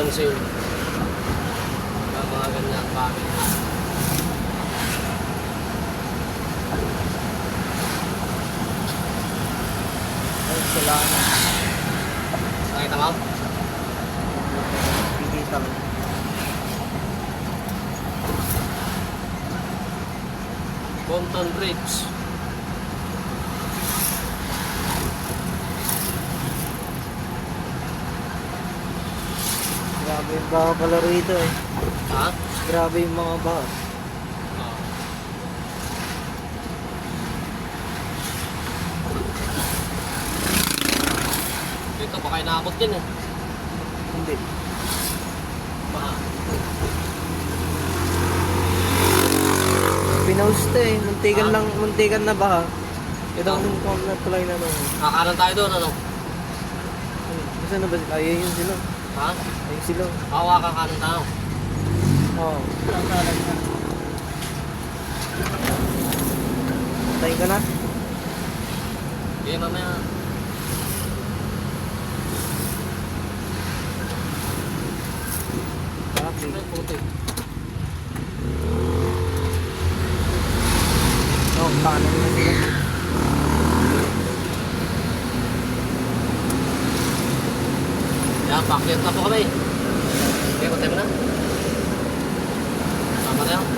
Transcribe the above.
lang sa'yo. Mga ganyan bagay. Ay, salamat. Nakita mo? Pigita mo. Compton Bridge. Grabe yung baha pala rito eh. Ha? Grabe yung mga baha. Oo. Dito pa kayo nakakot din eh. Hindi. Baha. Pinausta eh. Muntikan Ah? lang, muntikan na baha. Ito ang na tulay na to. Kakanan tayo doon, ano? Gusto na ba sila? Ayun yun sila. Ha? Ayun sila. Hawa kakanan tayo. Oo. Tayo ka na? Okay, mamaya. Okay. Ay, puti. Oo, kanan na sila. Yan, pakyat na po kami. Okay, patay mo na. Tama na yan.